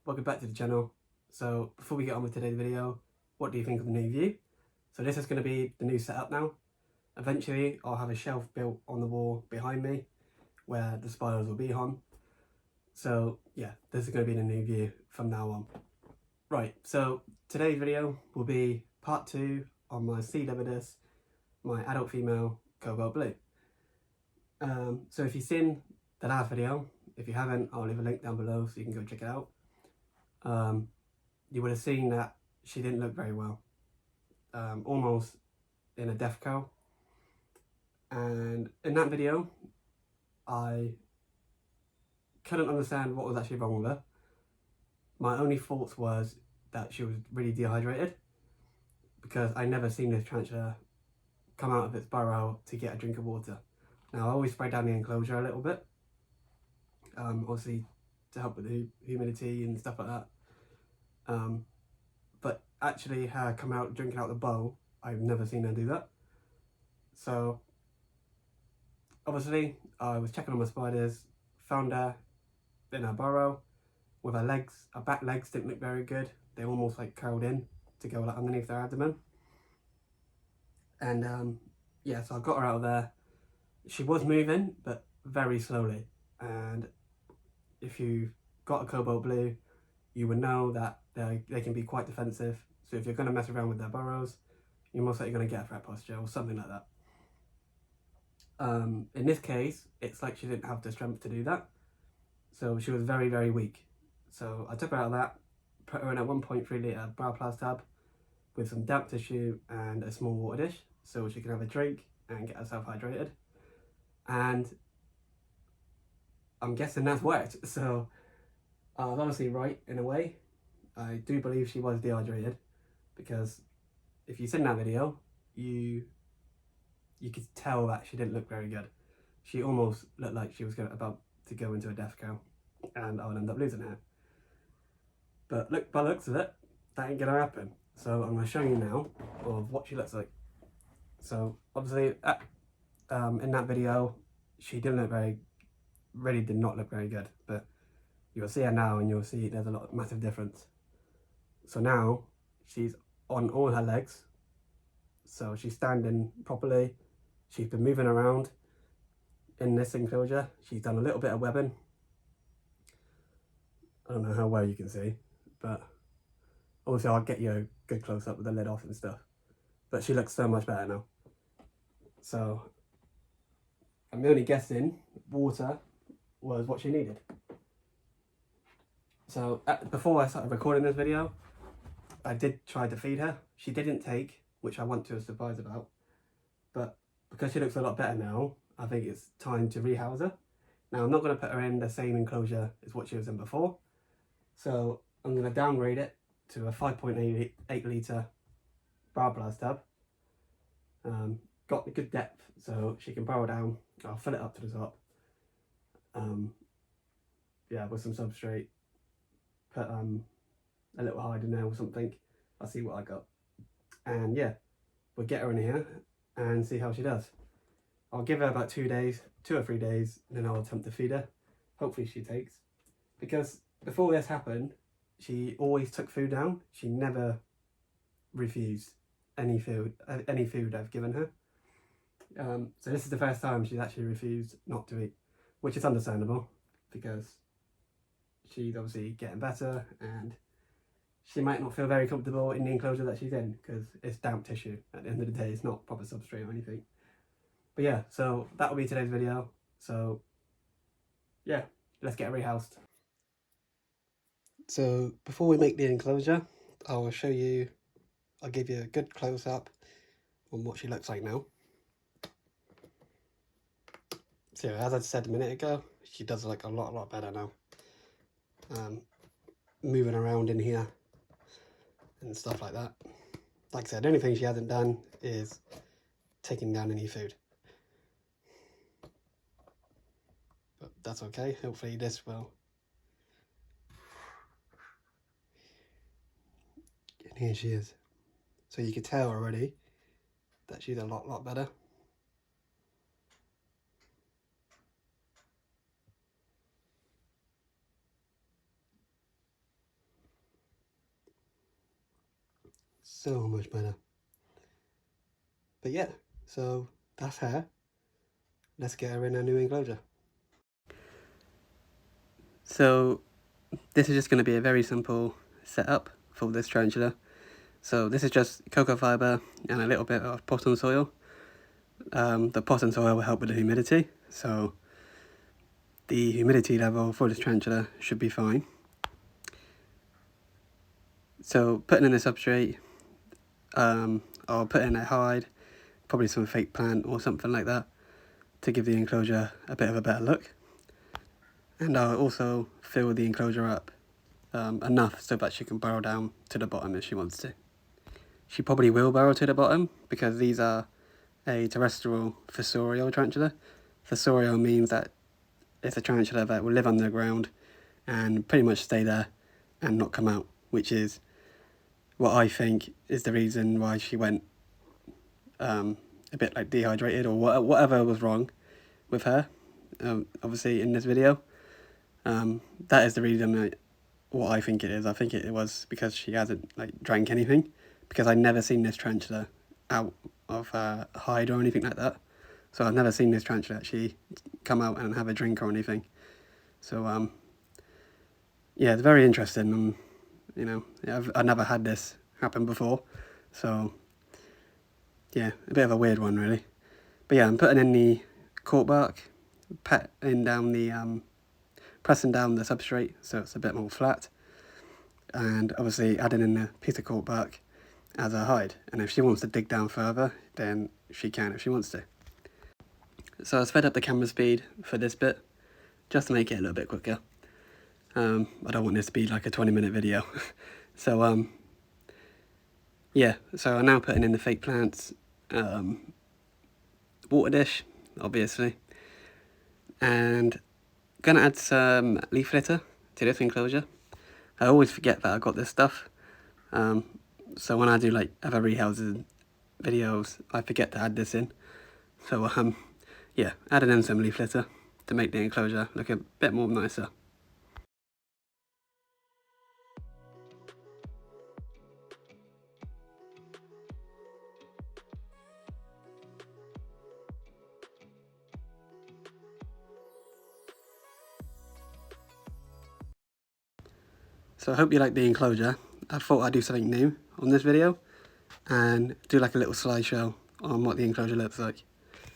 welcome back to the channel. So before we get on with today's video, what do you think of the new view? So this is going to be the new setup now. Eventually I'll have a shelf built on the wall behind me where the spiders will be on. So yeah, this is going to be the new view from now on. Right, so today's video will be part 2 on my CWD, my adult female cobalt blue. So if you've seen the last video, if you haven't, I'll leave a link down below so you can go check it out. You would have seen that she didn't look very well, almost in a death cow. And in that video, I couldn't understand what was actually wrong with her. My only thoughts was that she was really dehydrated, because I never seen this tarantula come out of its burrow to get a drink of water. Now I always spray down the enclosure a little bit, obviously to help with the humidity and stuff like that. But actually her come out drinking out the bowl, I've never seen her do that. So obviously I was checking on my spiders, found her in her burrow with her legs. Her back legs didn't look very good. They almost like curled in to go like underneath their abdomen. And yeah, so I got her out of there. She was moving, but very slowly. And if you've got a cobalt blue, you would know that they can be quite defensive. So if you're going to mess around with their burrows, you're most likely going to get a threat posture or something like that. In this case, it's like she didn't have the strength to do that. So she was very, very weak. So I took her out of that, put her in a 1.3 litre Browplast tub with some damp tissue and a small water dish so she can have a drink and get herself hydrated. And I'm guessing that's worked. So I was honestly right in a way. I do believe she was dehydrated, because if you've seen that video, you could tell that she didn't look very good. She almost looked like she was about to go into a death cow, and I would end up losing her. But look, by the looks of it, that ain't gonna happen. So I'm gonna show you now of what she looks like. So obviously, in that video, she really did not look very good. But you'll see her now, and you'll see there's a massive difference. So now she's on all her legs. So she's standing properly. She's been moving around in this enclosure. She's done a little bit of webbing. I don't know how well you can see, but also I'll get you a good close up with the lid off and stuff. But she looks so much better now. So I'm only guessing water was what she needed. So before I started recording this video, I did try to feed her. She didn't take, which I want to be surprised about. But because she looks a lot better now, I think it's time to rehouse her. Now I'm not going to put her in the same enclosure as what she was in before. So I'm going to downgrade it to a 5.8 litre Browplast tub. Got the good depth so she can burrow down. I'll fill it up to the top. Yeah, with some substrate. Put a little hide in there or something. I'll see what I got. And yeah, we'll get her in here and see how she does. I'll give her about 2 or 3 days, and then I'll attempt to feed her. Hopefully she takes. Because before this happened, she always took food down. She never refused any food I've given her. So this is the first time she's actually refused not to eat, which is understandable, because she's obviously getting better and she might not feel very comfortable in the enclosure that she's in, because it's damp tissue. At the end of the day, it's not proper substrate or anything. But yeah, so that will be today's video. So yeah, let's get her rehoused. So before we make the enclosure, I'll give you a good close up on what she looks like now. So as I said a minute ago, she does look a lot better now. Moving around in here and stuff like that. Like I said, the only thing she hasn't done is taking down any food. But that's okay, hopefully this will. And here she is. So you can tell already that she's a lot better. so much better. But yeah, so that's her. Let's get her in a new enclosure. So this is just going to be a very simple setup for this tarantula. So this is just cocoa fibre and a little bit of potting soil. The potting soil will help with the humidity, so the humidity level for this tarantula should be fine. So putting in a substrate, I'll put in a hide, probably some fake plant or something like that to give the enclosure a bit of a better look. And I'll also fill the enclosure up enough so that she can burrow down to the bottom if she wants to. She probably will burrow to the bottom because these are a terrestrial fossorial tarantula. Fossorial means that it's a tarantula that will live underground and pretty much stay there and not come out, which is what I think is the reason why she went a bit like dehydrated or whatever was wrong with her. Obviously in this video, that is the reason what I think it is. I think it was because she hasn't like drank anything, because I've never seen this tarantula out of hide or anything like that. So I've never seen this tarantula actually come out and have a drink or anything. So yeah, it's very interesting. You know, I've never had this happen before, so yeah, a bit of a weird one really. But yeah, I'm putting in the cork bark, pressing down the substrate so it's a bit more flat, and obviously adding in a piece of cork bark as a hide. And if she wants to dig down further, then she can if she wants to. So I sped up the camera speed for this bit just to make it a little bit quicker. I don't want this to be like a 20-minute video. So yeah, so I'm now putting in the fake plants, water dish, obviously, and gonna add some leaf litter to this enclosure. I always forget that I got this stuff, so when I do like other rehousing videos, I forget to add this in. So yeah, adding in some leaf litter to make the enclosure look a bit more nicer. So I hope you like the enclosure. I thought I'd do something new on this video and do like a little slideshow on what the enclosure looks like.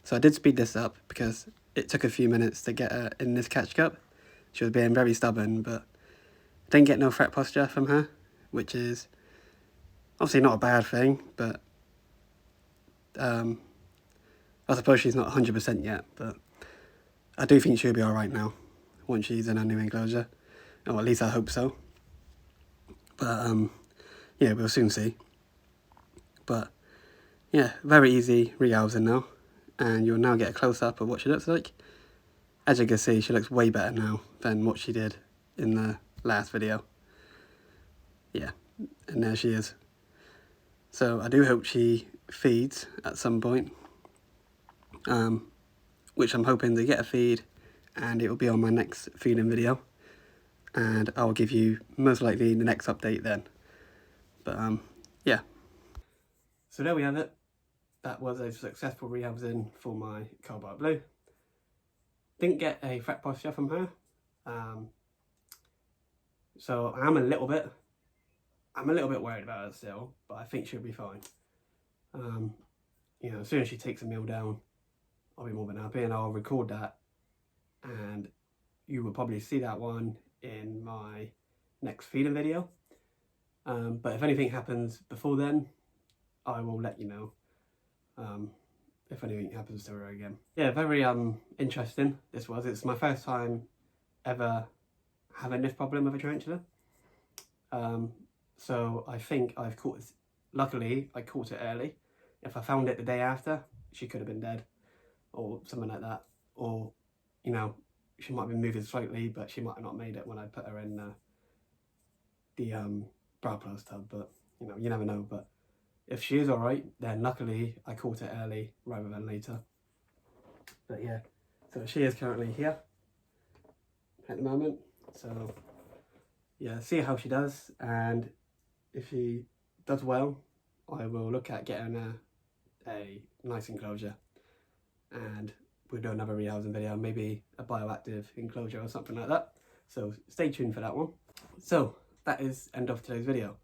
So I did speed this up because it took a few minutes to get her in this catch cup. She was being very stubborn, but didn't get no fret posture from her, which is obviously not a bad thing, but I suppose she's not 100% yet, but I do think she'll be alright now once she's in her new enclosure, or at least I hope so. But yeah, we'll soon see. But yeah, very easy rehousing now, and you'll now get a close-up of what she looks like. As you can see, she looks way better now than what she did in the last video. Yeah, and there she is. So I do hope she feeds at some point, which I'm hoping to get a feed, and it will be on my next feeding video, and I'll give you most likely the next update then. But yeah. So there we have it. That was a successful rehousing for my cobalt blue. Didn't get a fret posture from her, so I'm a little bit worried about her still, but I think she'll be fine. You know, as soon as she takes a meal down, I'll be more than happy, and I'll record that, and you will probably see that one in my next feeding video. But if anything happens before then, I will let you know. If anything happens to her again. Yeah, very interesting this was. It's my first time ever having this problem with a tarantula. So I think I've caught it, luckily I caught it early. If I found it the day after, she could have been dead or something like that. Or, you know, she might have been moving slightly, but she might have not made it when I put her in the brow plus tub. But, you know, you never know. But if she is alright, then luckily I caught it early rather than later. But yeah, so she is currently here at the moment. So yeah, see how she does, and if she does well, I will look at getting a nice enclosure, and we'll do another rehousing video, maybe a bioactive enclosure or something like that. So stay tuned for that one. So that is end of today's video.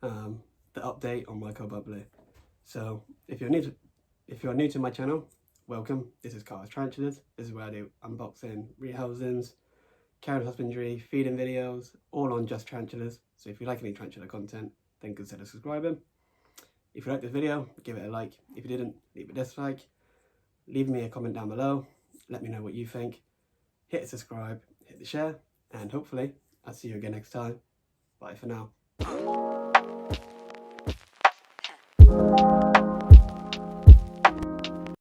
The update on my cobalt blue. So if you're new to my channel, welcome. This is Carter's Tarantulas. This is where I do unboxing, rehousings, carrot husbandry, feeding videos, all on just tarantulas. So if you like any tarantula content, then consider subscribing. If you liked this video, give it a like. If you didn't, leave a dislike. Leave me a comment down below. Let me know what you think. Hit subscribe, hit the share, and hopefully I'll see you again next time. Bye for now.